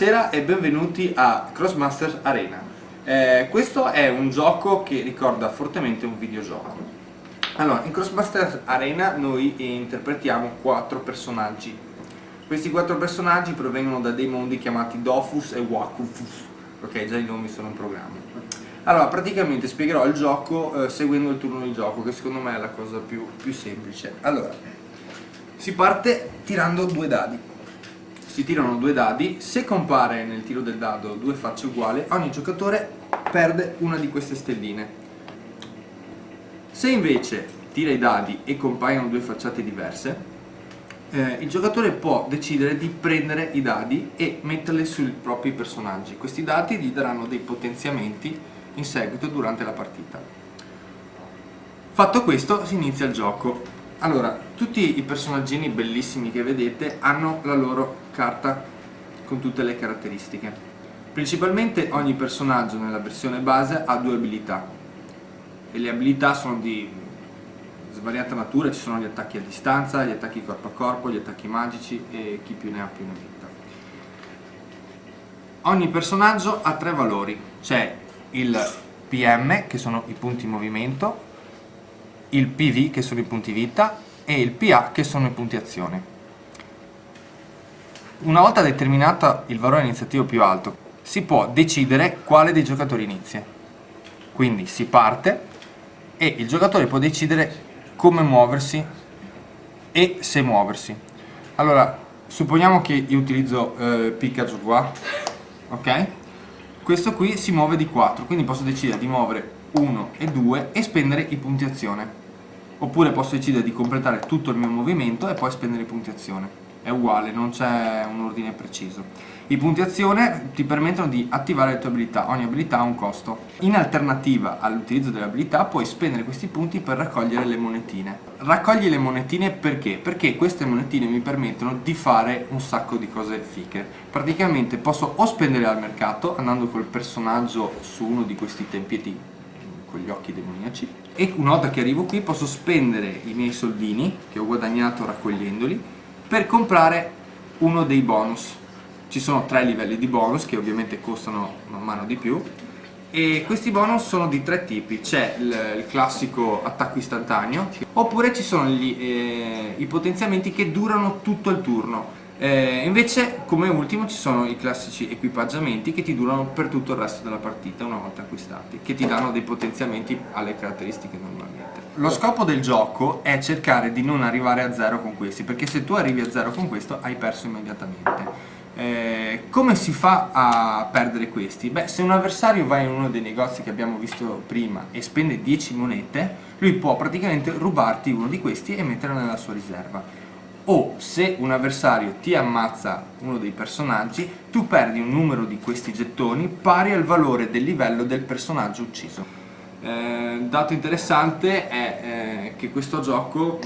Buonasera e benvenuti a Crossmasters Arena. Questo è un gioco che ricorda fortemente un videogioco. Allora, in Crossmasters Arena noi interpretiamo 4 personaggi. Questi 4 personaggi provengono da dei mondi chiamati Dofus e Wakufus. Ok, già i nomi sono in programma. Allora, praticamente spiegherò il gioco seguendo il turno di gioco, che secondo me è la cosa più semplice. Allora, si parte tirando 2 dadi. Si tirano 2 dadi, se compare nel tiro del dado 2 facce uguali, ogni giocatore perde una di queste stelline. Se invece tira i dadi e compaiono 2 facciate diverse, il giocatore può decidere di prendere i dadi e metterli sui propri personaggi. Questi dadi gli daranno dei potenziamenti in seguito durante la partita. Fatto questo, si inizia il gioco. Allora, tutti i personaggini bellissimi che vedete hanno la loro carta con tutte le caratteristiche. Principalmente ogni personaggio nella versione base ha 2 abilità e le abilità sono di svariata natura, ci sono gli attacchi a distanza, gli attacchi corpo a corpo, gli attacchi magici e chi più ne ha più ne metta. Ogni personaggio ha 3 valori, c'è il PM che sono i punti movimento, il PV che sono i punti vita e il PA che sono i punti azione. Una volta determinato il valore iniziativo più alto, si può decidere quale dei giocatori inizia. Quindi si parte e il giocatore può decidere come muoversi e se muoversi. Allora, supponiamo che io utilizzo Pikachu qua, ok? Questo qui si muove di 4, quindi posso decidere di muovere 1 e 2 e spendere i punti azione. Oppure posso decidere di completare tutto il mio movimento e poi spendere i punti azione. È uguale, non c'è un ordine preciso. I punti azione ti permettono di attivare le tue abilità, ogni abilità ha un costo. In alternativa all'utilizzo delle abilità puoi spendere questi punti per raccogliere le monetine. Raccogli le monetine perché? Perché queste monetine mi permettono di fare un sacco di cose fiche. Praticamente posso o spendere al mercato andando col personaggio su uno di questi tempietti con gli occhi demoniaci, e una volta che arrivo qui posso spendere i miei soldini che ho guadagnato raccogliendoli per comprare uno dei bonus. Ci sono 3 livelli di bonus che ovviamente costano man mano di più e questi bonus sono di 3 tipi. C'è il classico attacco istantaneo, oppure ci sono i potenziamenti che durano tutto il turno. Invece come ultimo ci sono i classici equipaggiamenti che ti durano per tutto il resto della partita una volta acquistati, che ti danno dei potenziamenti alle caratteristiche normalmente. Lo scopo del gioco è cercare di non arrivare a 0 con questi, perché se tu arrivi a 0 con questo hai perso immediatamente. Come si fa a perdere questi? Beh, se un avversario va in uno dei negozi che abbiamo visto prima e spende 10 monete, lui può praticamente rubarti uno di questi e metterlo nella sua riserva. O se un avversario ti ammazza uno dei personaggi, tu perdi un numero di questi gettoni pari al valore del livello del personaggio ucciso. Dato interessante è che questo gioco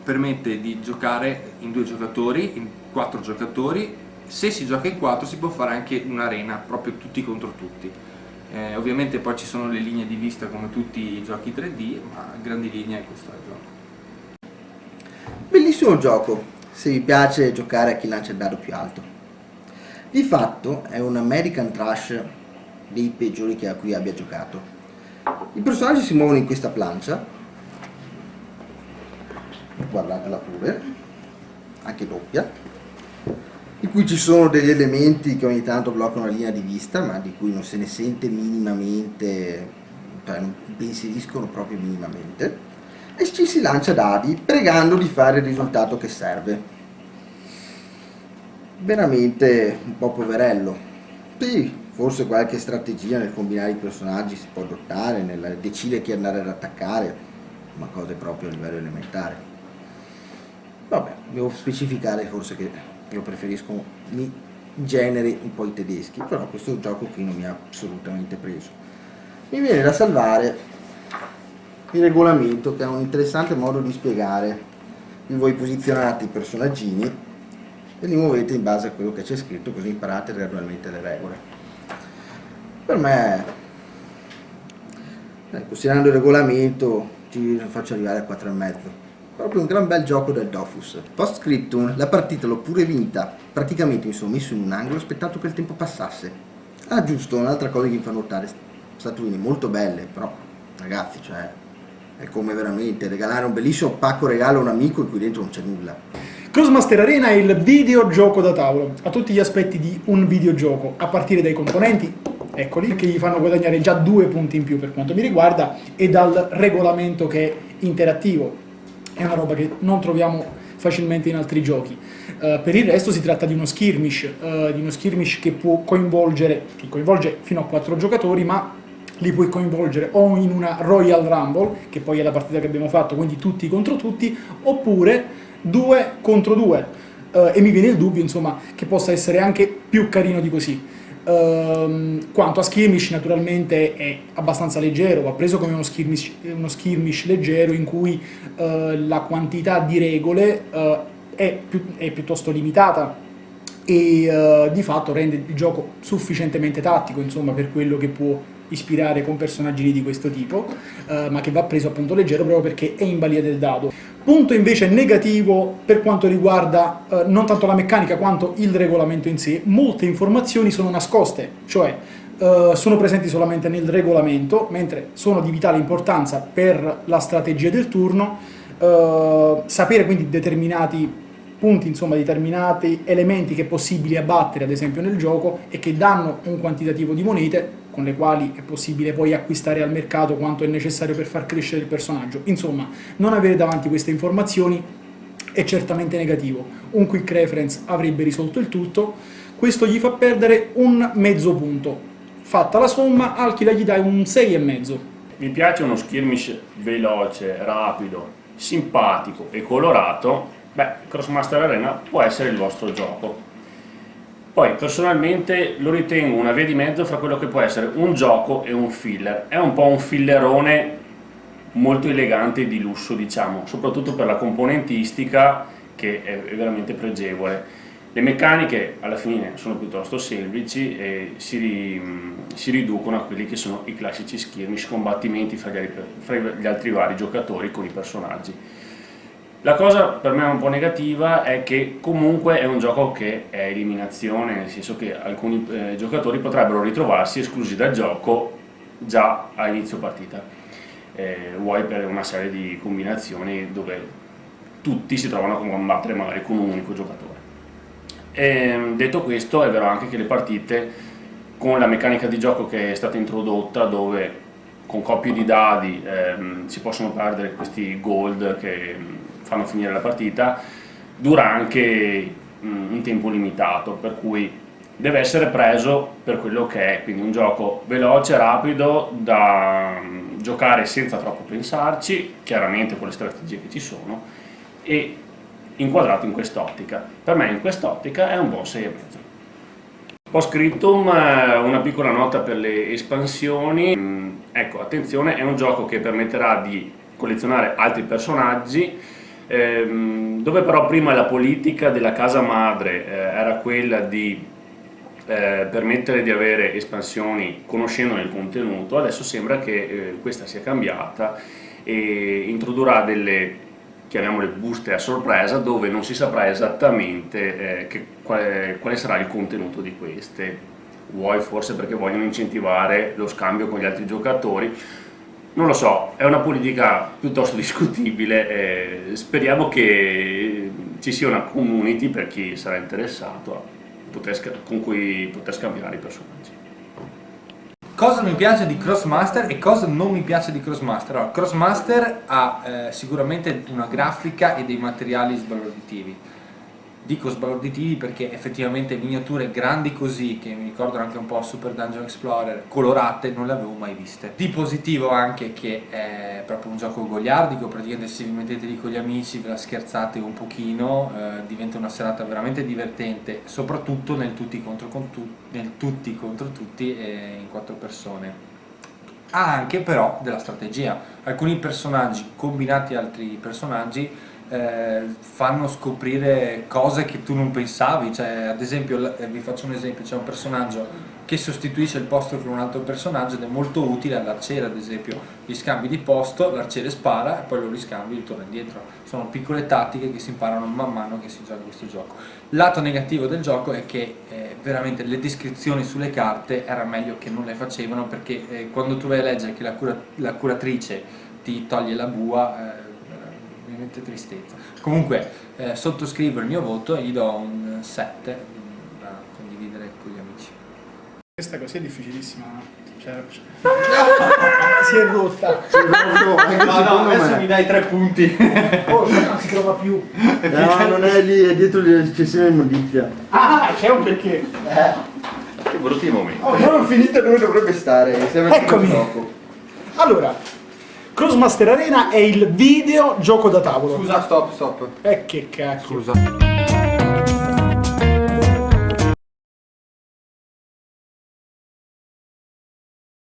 permette di giocare in 2 giocatori, in 4 giocatori. Se si gioca in 4 si può fare anche un'arena, proprio tutti contro tutti. Ovviamente poi ci sono le linee di vista come tutti i giochi 3D, ma a grandi linee questo è il gioco. Bellissimo gioco, se vi piace giocare a chi lancia il dado più alto. Di fatto è un American Trash dei peggiori a cui abbia giocato. I personaggi si muovono in questa plancia, guardatela pure, anche doppia, in cui ci sono degli elementi che ogni tanto bloccano la linea di vista, ma di cui non se ne sente minimamente, cioè non impensieriscono proprio minimamente. E ci si lancia dadi pregando di fare il risultato che serve. Veramente un po' poverello. Sì, forse qualche strategia nel combinare i personaggi si può adottare, nel decidere chi andare ad attaccare, ma cose proprio a livello elementare. Vabbè, devo specificare forse che io preferisco i generi un po' i tedeschi, però questo gioco qui non mi ha assolutamente preso. Mi viene da salvare il regolamento, che è un interessante modo di spiegare. Qui voi posizionate i personaggini e li muovete in base a quello che c'è scritto, così imparate gradualmente le regole. Per me, considerando il regolamento, ci faccio arrivare a 4,5. Proprio un gran bel gioco del Dofus. Post scriptum, la partita l'ho pure vinta. Praticamente mi sono messo in un angolo e ho aspettato che il tempo passasse. Ah, giusto, un'altra cosa che mi fa notare, statuine molto belle, però ragazzi, cioè, è come veramente regalare un bellissimo pacco regalo a un amico in cui dentro non c'è nulla. Crossmaster Arena è il videogioco da tavolo, ha tutti gli aspetti di un videogioco, a partire dai componenti, eccoli, che gli fanno guadagnare già 2 punti in più per quanto mi riguarda, e dal regolamento che è interattivo. È una roba che non troviamo facilmente in altri giochi. Per il resto si tratta di uno skirmish che coinvolge fino a 4 giocatori, ma li puoi coinvolgere o in una Royal Rumble, che poi è la partita che abbiamo fatto, quindi tutti contro tutti, oppure 2 contro 2. E mi viene il dubbio, insomma, che possa essere anche più carino di così. Quanto a skirmish, naturalmente è abbastanza leggero, va preso come uno skirmish leggero in cui la quantità di regole è piuttosto limitata e di fatto rende il gioco sufficientemente tattico, insomma, per quello che può ispirare con personaggi di questo tipo, ma che va preso appunto leggero proprio perché è in balia del dado. Punto invece negativo per quanto riguarda non tanto la meccanica quanto il regolamento in sé: molte informazioni sono nascoste, cioè sono presenti solamente nel regolamento, mentre sono di vitale importanza per la strategia del turno. Sapere quindi determinati punti, insomma determinati elementi che è possibile abbattere ad esempio nel gioco e che danno un quantitativo di monete con le quali è possibile poi acquistare al mercato quanto è necessario per far crescere il personaggio. Insomma, non avere davanti queste informazioni è certamente negativo. Un quick reference avrebbe risolto il tutto. Questo gli fa perdere un mezzo punto. Fatta la somma, Alchila gli dai un 6,5. Mi piace uno skirmish veloce, rapido, simpatico e colorato. Beh, Crossmaster Arena può essere il vostro gioco. Poi personalmente lo ritengo una via di mezzo fra quello che può essere un gioco e un filler. È un po' un fillerone molto elegante e di lusso, diciamo, soprattutto per la componentistica, che è veramente pregevole. Le meccaniche alla fine sono piuttosto semplici e si riducono a quelli che sono i classici skirmish, combattimenti fra gli altri vari giocatori con i personaggi. La cosa per me un po' negativa è che comunque è un gioco che è eliminazione, nel senso che alcuni giocatori potrebbero ritrovarsi esclusi dal gioco già a inizio partita, vuoi per una serie di combinazioni dove tutti si trovano a combattere magari con un unico giocatore. Detto questo, è vero anche che le partite, con la meccanica di gioco che è stata introdotta, dove con coppie di dadi si possono perdere questi gold che fanno finire la partita, dura anche in tempo limitato, per cui deve essere preso per quello che è, quindi un gioco veloce, rapido, da giocare senza troppo pensarci, chiaramente con le strategie che ci sono, e inquadrato in quest'ottica. Per me in quest'ottica è un buon 6,5. Post scriptum, una piccola nota per le espansioni. Ecco, attenzione, è un gioco che permetterà di collezionare altri personaggi, dove però prima la politica della casa madre era quella di permettere di avere espansioni conoscendone il contenuto. Adesso sembra che questa sia cambiata e introdurrà delle, chiamiamole, buste a sorpresa, dove non si saprà esattamente quale sarà il contenuto di queste. Vuoi forse perché vogliono incentivare lo scambio con gli altri giocatori? Non lo so, è una politica piuttosto discutibile, speriamo che ci sia una community per chi sarà interessato con cui poter scambiare i personaggi. Cosa mi piace di Crossmaster e cosa non mi piace di Crossmaster? Allora, Crossmaster ha sicuramente una grafica e dei materiali sbalorditivi. Dico sbalorditivi perché effettivamente miniature grandi così, che mi ricordano anche un po' Super Dungeon Explorer, colorate, non le avevo mai viste. Di positivo anche che è proprio un gioco goliardico, praticamente se vi mettete lì con gli amici, ve la scherzate un pochino, diventa una serata veramente divertente, soprattutto nel tutti contro tutti in 4 persone. Ha anche però della strategia, alcuni personaggi combinati a altri personaggi fanno scoprire cose che tu non pensavi, cioè ad esempio, vi faccio un esempio, c'è un personaggio che sostituisce il posto con un altro personaggio ed è molto utile all'arciere, ad esempio gli scambi di posto, l'arciere spara e poi lo riscambi e torna indietro. Sono piccole tattiche che si imparano man mano che si gioca questo gioco. Lato negativo del gioco è che veramente le descrizioni sulle carte era meglio che non le facevano, perché quando tu vai a leggere che la curatrice ti toglie la bua, veramente tristezza. Comunque sottoscrivo il mio voto e gli do un 7 da condividere con gli amici. Questa così è difficilissima. Cioè, si è rotta. Adesso mi dai 3 punti. Oh, non si trova più. No, non è lì, è dietro l'eccessiva immondizia. Ah, c'è un perché. Che brutti momenti. Oh, non ho finito dove dovrebbe stare. Eccomi. Allora, Crossmaster Arena è il videogioco da tavolo. Scusa, stop. Che cacchio. Scusa.